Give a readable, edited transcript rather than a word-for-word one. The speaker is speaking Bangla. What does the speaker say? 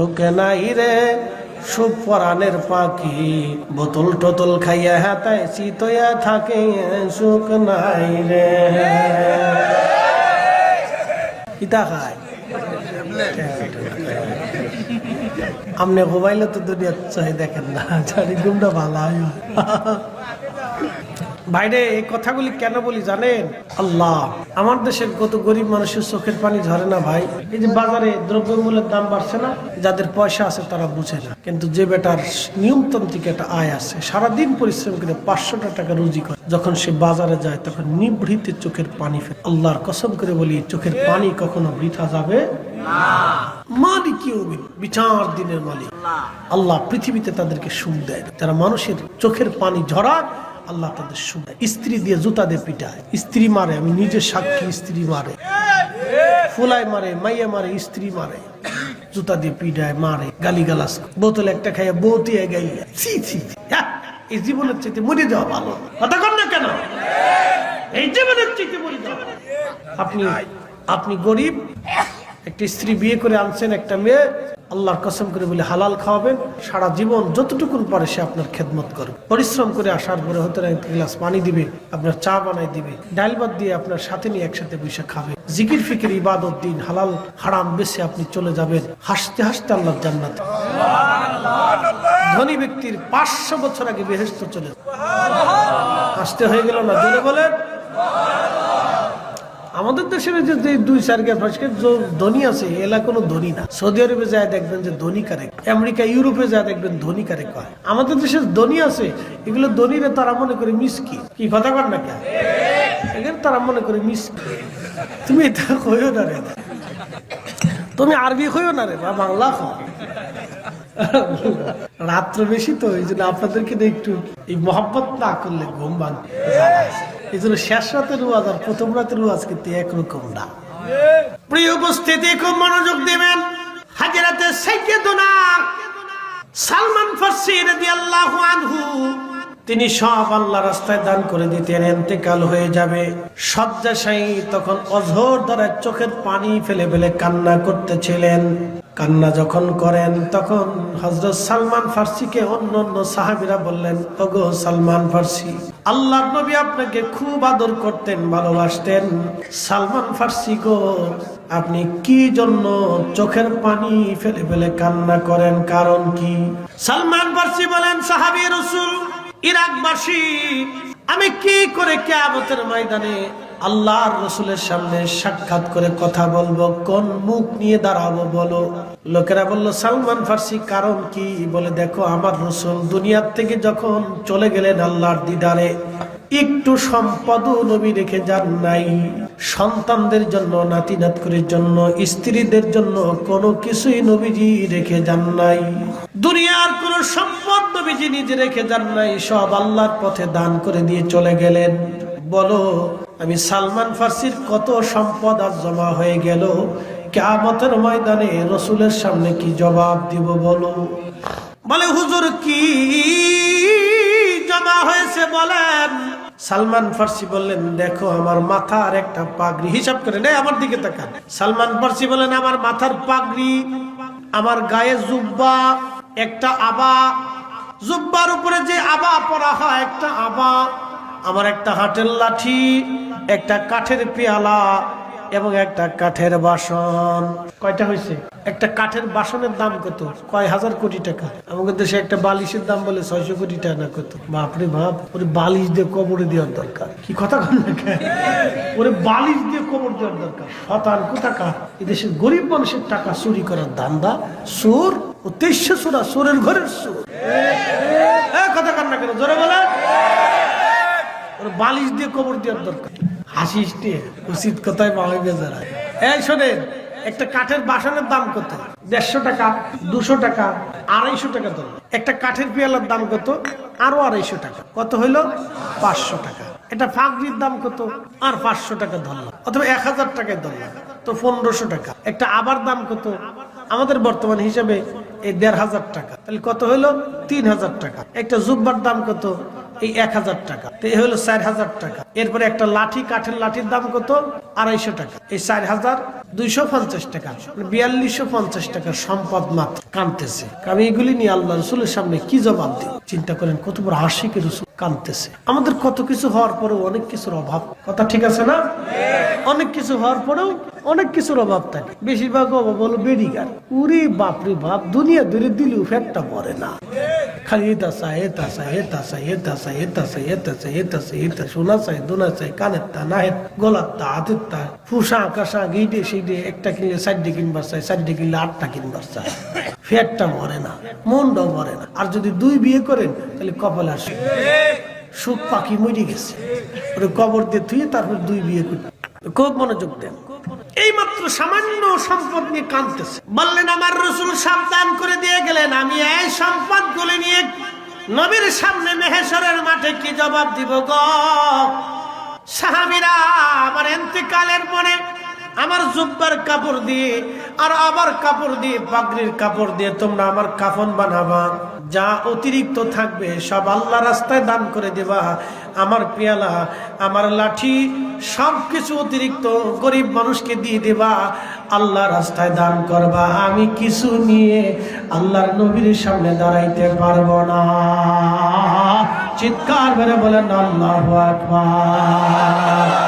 সুখে নাই রে সুখ পরাণের পাখি, বোতল টোতল খাইয়া হাতায় চিতয়া থাকে, সুখ নাই রে। ইতা খায় আমনে মোবাইলে তো দুনিয়া চাই দেখেন না, জানি ঘুমটা ভালো হয়। বাইরে এই কথাগুলি কেন বলি জানেন? আল্লাহ, আমার দেশের কত গরিব মানুষের চোখের পানি ঝরে না ভাই। এই যে বাজারে দ্রব্যমূল্যের দাম বাড়ছে না, যাদের পয়সা আছে তারা বুঝে না, কিন্তু যে বেটার নিয়মতান্ত্রিক একটা আয় আছে, সারাদিন পরিশ্রম করে 500 টাকা রুজি করে, যখন সে বাজারে যায় তখন নিভৃতে চোখের পানি ফেলে। আল্লাহর কসম করে বলি, চোখের পানি কখনো বৃথা যাবে না। মালিক ইয়াউমিন, বিচার দিনের মালিক আল্লাহ পৃথিবীতে তাদেরকে সুখ দেয়। যারা মানুষের চোখের পানি ঝরায়, আল্লাহ তাদের সুখ দেয়। স্ত্রী দিয়ে জুতা দিয়ে পিটায়, স্ত্রী মারে, আমি নিজে সাক্ষী, স্ত্রী মারে, ফুলায় মারে, মাইয়া মারে, স্ত্রী মারে, জুতা দিয়ে পিটায়, মারে, গালিগালাজ, বোতল একটা খাইয়া বউতিয়া গাইয়া, ছি ছি, এই জীবনের চাইতে মরে যাওয়া ভালো। কথা কর না কেন? এই জীবনের চাইতে মরে যাওয়া। আপনি গরিব, একটা স্ত্রী বিয়ে করে আনছেন, একটা মেয়ে, আল্লাহর কসম করে বলে হালাল খাওয়াবেন, সারা জীবন যতটুকুন পারে সে আপনার খেদমত করবে। পরিশ্রম করে আসার পরে হতে এক গ্লাস পানি দিবে, আপনার চা বানাই দিবে, ডাল ভাত দিয়ে আপনার সাথে নিয়ে একসাথে বসে খাবে, জিকির ফিকির ইবাদত দিন, হালাল হারাম বেছে আপনি চলে যাবেন হাসতে হাসতে আল্লাহর জান্নাতে। ধনী ব্যক্তির 500 বছর আগে বেহেশতে চলে যাবে। হাসতে হয়ে গেল না? জোরে বলেন। আমাদের দেশের যে 2-4 ধনী আছে, এলা কোনো ধনী না। সৌদি আরবে যায় দেখবেন যে ধনী কারে, আমেরিকা ইউরোপে যায় দেখবেন ধনী কারে কয়। আমাদের দেশের ধনী আছে, এগুলো ধনীরা তারা মনে করে মিসকি। কি কথা কর না কেন? এখানে তারা মনে করে মিসকি। তুমি এটা কইও না রে, তুমি আরবি কইও না রে, বা বাংলা কও। রাত্র বেশি তো, এই জন্য আপনাদেরকে একটু এই মহব্বত না করলে ঘুম ভাঙবে। এই জন্য শেষ রাতের ওয়াজ আর প্রথম রাতের ওয়াজ কিন্তু একরকম না। প্রিয় উপস্থিতি, খুব মনোযোগ দিবেন। হাজরাতে সাইয়্যিদুনা সালমান ফারসি রাদিয়াল্লাহু আনহু, তিনি সব আল্লাহর রাস্তায় দান করে দিতেন। ইন্তেকাল হয়ে যাবে, শয্যাশায়ী, তখন অঝোর দ্বারা চোখের পানি ফেলে ফেলে কান্না করতেছিলেন। কান্না যখন করেন, তখন হযরত সালমান ফারসিকে অন্য সাহাবীরা বললেন, ওগো সালমান ফারসি, আল্লাহর নবী আপনাকে খুব আদর করতেন, ভালোবাসতেন। সালমান ফারসি গো, আপনি কি জন্য চোখের পানি ফেলে ফেলে কান্না করেন, কারণ কি? সালমান ফারসি বলেন, সাহাবী রাসূল, ইরাকবাসী, আমি কি করে কিয়ামতের ময়দানে আল্লাহর রাসূলের সামনে সাক্ষাৎ করে কথা বলবো, কোন মুখ নিয়ে দাঁড়াবো বলো? লোকেরা বলল, সালমান ফারসি কারণ কি? বলে, দেখো, আমার রাসূল দুনিয়ার থেকে যখন চলে গেলেন আল্লাহর দিদারে, একটু সম্পদও নবী রেখে যান নাই। সন্তানদের জন্য, নাতি নাতকুরের জন্য, স্ত্রীদের জন্য কোনো কিছুই নবীজি রেখে যান নাই। দুনিয়ার কোন সম্পদ নবীজি নিজে রেখে যান নাই, সব আল্লাহর পথে দান করে দিয়ে চলে গেলেন। বলো, আমি সালমান ফারসির কত সম্পদ আজ জমা হয়ে গেল, কিয়ামতের ময়দানে রাসূলের সামনে কি জবাব দিব বলো? বলে, হুজুর কি জমা হয়েছে বলেন? সালমান ফারসি বললেন, দেখো, আমার মাথার একটা পাগড়ি, হিসাব করে নেই, আমার দিকে তাকান। সালমান ফারসি বলেন, আমার মাথার পাগড়ি, আমার গায়ে জুব্বা, একটা আবা, জুব্বার উপরে যে আবা পরা হয় একটা আবা, আমার একটা হাতের লাঠি, একটা কাঠের পেয়ালা এবং একটা কাঠের বাসন। কয়টা হয়েছে? একটা কাঠের বাসনের দাম কত? কয় হাজার কোটি টাকা। আমাদের দেশে একটা বালিশের দাম বলে 600 কোটি টাকা না কত। বাপরে বাপ, ওরে বালিশ দিয়ে কবরে দেওয়ার দরকার। কি কথা কন না কেন? ওরে বালিশ দিয়ে কবর দেওয়ার দরকার। শতান কোথাকার। এই দেশের গরিব মানুষের টাকা চুরি করার ধান্দা, চোর ও 2300 চোরা, চোরের ঘরের চোর। কথা কন না কেন? জোরে বলেন। ওরে বালিশ দিয়ে কবর দেওয়ার দরকার। হাসিস নিয়ে উচিত কথায় মালাই বেজারা। এই শোনেন, একটা কাঠের বাসনের দাম কত? 150 টাকা, 200 টাকা, 250 টাকা ধরল। একটা কাঠের পেয়ালার দাম কত? আরো 250 টাকা। কত হইলো? 500 টাকা। এটা পাগড়ির দাম কত? আর 500 টাকা ধরলাম, অথবা 1000 টাকায় ধরলাম, তো 1500 টাকা। একটা আবার দাম কত? আমাদের বর্তমান হিসাবে এই 1500 টাকা। তাহলে কত হইলো? 3000 টাকা। একটা জুব্বার দাম কত? এই 1000 টাকা। তো এই হলো 4000 টাকা। এরপরে একটা লাঠি, কাঠের লাঠির দাম কত? 250 টাকা। এই 4000 250 টাকা, 4250 টাকার সম্পদ মাত্র, কাঁদতেছে। আমি এগুলি নিয়ে আল্লাহ রসুলের সামনে কি জবাব দিব? চিন্তা করেন কত বড় আশিকের রসুল কাঁদতেছে। আমাদের কত কিছু হওয়ার পরেও অনেক কিছুর অভাব, কথা ঠিক আছে না? অনেক কিছু হওয়ার পরেও অনেক কিছুর অভাব থাকে। বেশিরভাগ অভাব হলো বেডিগার। উরি বাপরে বাপ, দুনিয়া ধরে দিলেও ফেটটা পড়ে না, খালি এটা চাই, এটা চাই, এটা চাই, এটা চাই, এটা চাই, এটা চাই, এটা চাই, এটা শোনা চাই, দোনা চাই, কানের তা, নাহের, গলার তা, হাতের তা, ফুসা কাসা গিটে সেইটে, একটা কিনলে 4টে কিনবার চাই, 4টে কিনলে 8টা কিনবার চাই, ফেটটা মরে না, মনটাও মরে না। আর যদি 2 বিয়ে করেন তাহলে কপাল আসে, সুখ পাখি মরে গেছে, ওরে কবর দিয়ে থুয়ে তারপর 2 বিয়ে করি। খুব মনোযোগ দেন। এই মাত্র সামান্য সম্পদ নিয়ে কাঁদতেছে। বললেন আমার রাসূল সাবধান করে দিয়ে গেলেন, আমি এই সম্পদ গুলি নিয়ে নবীর সামনে মেহেশরের মাঠে কি জবাব দিব গো? সাহাবীরা আমার ইন্তেকালের পরে আমার জুব্বার কাপড় দিয়ে আর আবার কাপড় দিয়ে, পাগড়ির কাপড় দিয়ে তোমরা আমার কাফন বানাবা, যা অতিরিক্ত থাকবে সব আল্লাহ রাস্তায় দান করে দেবা। আমার পেয়ালা, আমার লাঠি, সবকিছু অতিরিক্ত গরিব মানুষকে দিয়ে দেবা, আল্লাহ রাস্তায় দান করবা। আমি কিছু নিয়ে আল্লাহর নবীর সামনে দাঁড়াইতে পারবো না। চিৎকার করে বলেন আল্লাহু আকবার।